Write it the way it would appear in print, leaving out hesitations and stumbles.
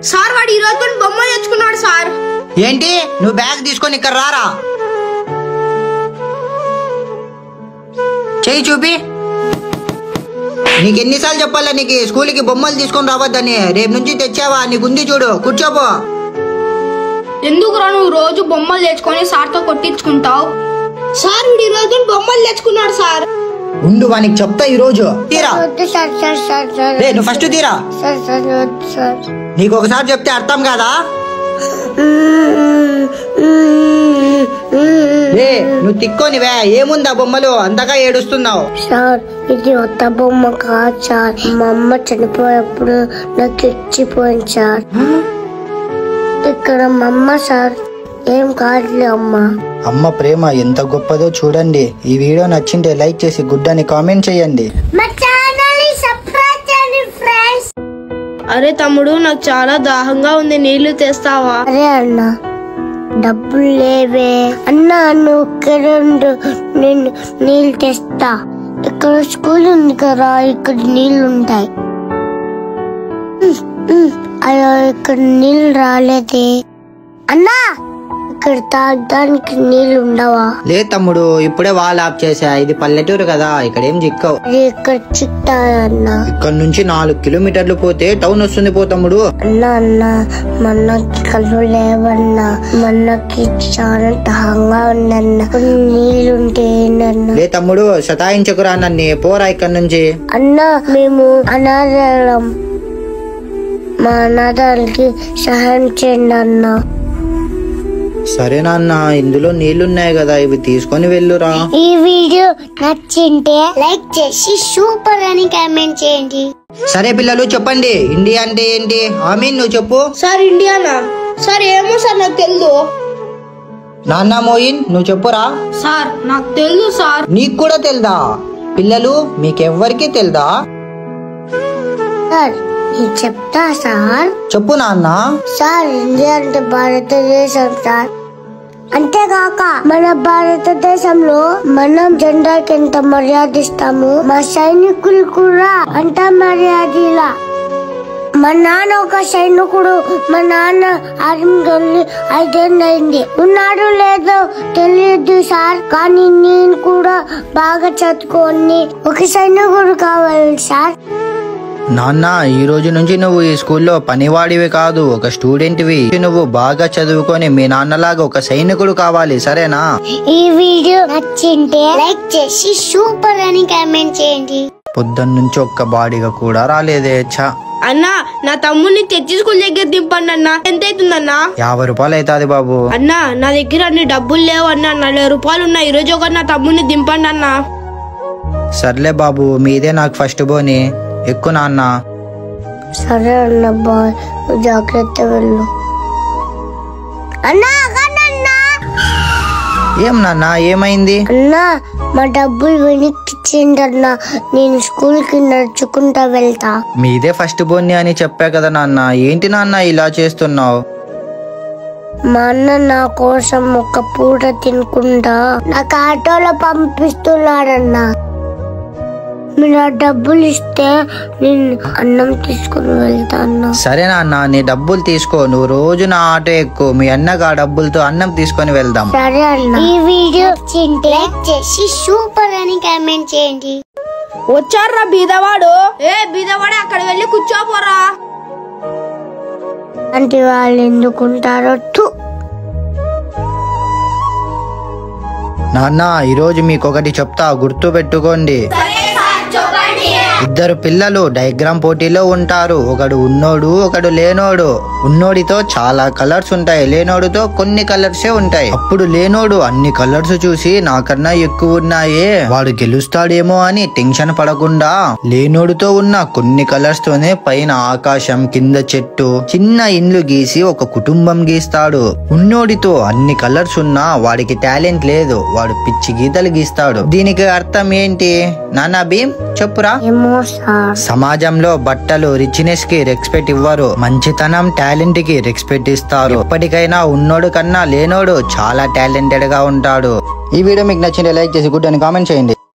Sir వాడు ఈ రోజు బొమ్మలు తెచ్చుకున్నాడు సార్. ఏంటి నువ్వు బ్యాగ్ తీసుకొని ఇక్కడ రారా, చెయ్యి చూపి. నీకు ఎన్నిసార్లు చెప్పాలా నీకు స్కూల్కి బొమ్మలు తీసుకొని రావద్దని? రేపు నుంచి తెచ్చావా? నీకుంది చూడు, కూర్చోపో. ఎందుకురా నువ్వు రోజు బొమ్మలు తెచ్చుకొని సార్తో కొట్టించుకుంటావు? సార్ వీడు ఈ రోజు బొమ్మలు తెచ్చుకున్నాడు సార్. ఉండు వానికి చెప్తా ఈ రోజు. తీరా రే, నువ్వు ఫస్ట్ తీరా. నీకు ఒకసారి చెప్తే అర్థం కాదా? నువ్వు తిక్కోనివే, ఏముందా బొమ్మలు అంతగా ఏడుస్తున్నావు? సార్ ఇది కొత్త బొమ్మ కాదు సార్, మా అమ్మ చనిపోయేప్పుడు నాకు ఇచ్చిపోయింది సార్. ఇక్కడ మా అమ్మ సార్, ఏం కాదులే అమ్మా. అమ్మ ప్రేమ ఎంత గొప్పదో చూడండి. ఈ వీడియో నచ్చింటే లైక్ చేసి గుడ్ అని కామెంట్ చేయండి. అరే తమ్ముడు, నాకు చాలా దాహంగా ఉంది, నీళ్లు తెస్తావా? అరే అన్న, డబ్బులు లేవే అన్నా, నువ్వు ఇక్కడ నేను నీళ్ళు తెస్తా. ఇక్కడ స్కూల్ ఉంది కదా, ఇక్కడ నీళ్ళు ఉంటాయి. అయ్యో ఇక్కడ నీళ్ళు రాలేదే అన్నా, ఇక్కడ తాగడానికి నీళ్ళు ఉండవా? లే తమ్ముడు, ఇప్పుడే వాల్ ఆఫ్ చేసా. ఇది పల్లెటూరు కదా, ఇక్కడ ఏం చిక్కవు. ఇక్కడ చిక్తాయన్నా. ఇక్కడ నుంచి 4 కిలోమీటర్లు పోతే టౌన్ వస్తుంది పో తమ్ముడు. అన్నా అన్నా, మనకి కళ్ళు లేవన్నా, మనకి చాలా దాహంగా ఉందన్నా, నీళ్ళుంటే ఏంటన్నా? లే తమ్ముడు, సతాయించకురా నన్ను, పోరా ఇక్కడ నుంచి. అన్నా మేము అనాథలం, మా అనాథాలకి సహాయం చేయండి అన్నా. సరే నాన్న, ఇందులో నీళ్లున్నాయి కదా, ఇవి తీసుకొని వెళ్ళురా. ఈ వీడియో నచ్చింటే లైక్ చేసి సూపర్ అని కామెంట్ చేయండి. సరే పిల్లలు చెప్పండి, ఇండియా అంటే ఏంటి? ఆమీన్ నువ్వు చెప్పు. Sir Indiana? సార్ ఏమో సార్ నాకు తెలుసు. నాన్న మోయిన్ నువ్వు చెప్పురా. సార్ నాకు తెలుసు సార్. నీకు కూడా తెలుదా? పిల్లలు మీకెవ్వరికి తెలుదా? సార్ నేను చెప్తా సార్. చెప్పు నాన్న. సార్ ఇండియా అంటే భారతదేశం సార్. అంతేగాక మన భారతదేశంలో మనం జెండాకి ఎంత మర్యాద ఇస్తాము, మా సైనికులు కూడా అంత మర్యాదలా. మా నాన్న ఒక సైనికుడు, మా నాన్న ఆర్మీకి వెళ్ళి 5 ఏళ్ళు అయింది. ఉన్నాడు లేదో తెలియదు సార్, కానీ నేను కూడా బాగా చదువుకొని ఒక సైనికుడు కావాలి సార్. నాన్న ఈ రోజు నుంచి నువ్వు ఈ స్కూల్లో పనివాడివి కాదు, ఒక స్టూడెంట్వి. నువ్వు బాగా చదువుకొని మీ నాన్నలాగా ఒక సైనికుడు కావాలి, సరేనా? ఈ వీడియో నచ్చింటే లైక్ చేసి సూపర్ అని కామెంట్ చేయండి. పొద్దున్న నుంచి ఒక్క బాడీగా కూడా రాలేదే. ఛా. అన్నా నా తమ్ముడిని తెచ్చి స్కూల్ దగ్గర దింపండి అన్నా. ఎంత అవుతుందన్నా? 50 రూపాయలు అవుతుంది బాబు. అన్నా నా దగ్గర అన్ని డబ్బులు లేవు అన్నా, 40 రూపాయలు ఉన్నాయి. ఈ రోజు ఒక నా తమ్ముడిని దింపండి అన్నా. సర్లే బాబు, మీదే నాకు ఫస్ట్ బోని. ఎక్కువ నాన్న. సరే అన్న, బాయ్, జాగ్రత్త వెళ్ళు. అన్నా ఏం నాన్న, ఏమైంది? అన్నా మా డబ్బులు వెనక్కి ఇచ్చిండి అన్నా, నేను స్కూల్ కి నడుచుకుంటా వెళ్తా. మీదే ఫస్ట్ బోని అని చెప్పా కదా నాన్న, ఏంటి నాన్న ఇలా చేస్తున్నావు? మా అన్న నా కోసం ఒక పూట తినకుండా నాకు ఆటోలో పంపిస్తున్నాడన్నా. మీరు ఆ డబ్బులు ఇస్తే నేను అన్నం తీసుకుని వెళ్తాను. సరే నాన్న, నీ డబ్బులు తీసుకో, నువ్వు రోజు నా ఆటో ఎక్కువ, మీ అన్నకు ఆ డబ్బులతో అన్నం తీసుకొని వెళ్దాం. సరే అన్న. ఈ వీడియో లైక్ చేసి సూపర్ అని కామెంట్ చేయండి. వచ్చారా బీదవాడు? బీదవాడే, అక్కడ వెళ్ళి కూర్చోపోరా. అంటే వాళ్ళు ఎందుకుంటారో. నాన్న ఈరోజు మీకు ఒకటి చెప్తా, గుర్తు పెట్టుకోండి. ఇద్దరు పిల్లలు డయాగ్రామ్ పోటీలో ఉంటారు. ఒకడు ఉన్నోడు, ఒకడు లేనోడు. ఉన్నోడితో చాలా కలర్స్ ఉంటాయి, లేనోడితో కొన్ని కలర్సే ఉంటాయి. అప్పుడు లేనోడు అన్ని కలర్స్ చూసి నాకన్నా ఎక్కువ ఉన్నాయే, వాడు గెలుస్తాడేమో అని టెన్షన్ పడకుండా లేనోడితో ఉన్న కొన్ని కలర్స్ తోనే పైన ఆకాశం, కింద చెట్టు, చిన్న ఇండ్లు గీసి ఒక కుటుంబం గీస్తాడు. ఉన్నోడితో అన్ని కలర్స్ ఉన్నా వాడికి టాలెంట్ లేదు, వాడు పిచ్చి గీతలు గీస్తాడు. దీనికి అర్థం ఏంటి నాన్న భీమ్ చెప్పురా? సమాజంలో బట్టలు రిచ్నెస్ కి రెస్పెక్ట్ ఇవ్వరు, మంచితనం టాలెంట్ కి రెస్పెక్ట్ ఇస్తారు. ఎప్పటికైనా ఉన్నోడు కన్నా లేనోడు చాలా టాలెంటెడ్ గా ఉంటాడు. ఈ వీడియో మీకు నచ్చింటే లైక్ చేసి గుడ్ అని కామెంట్ చేయండి.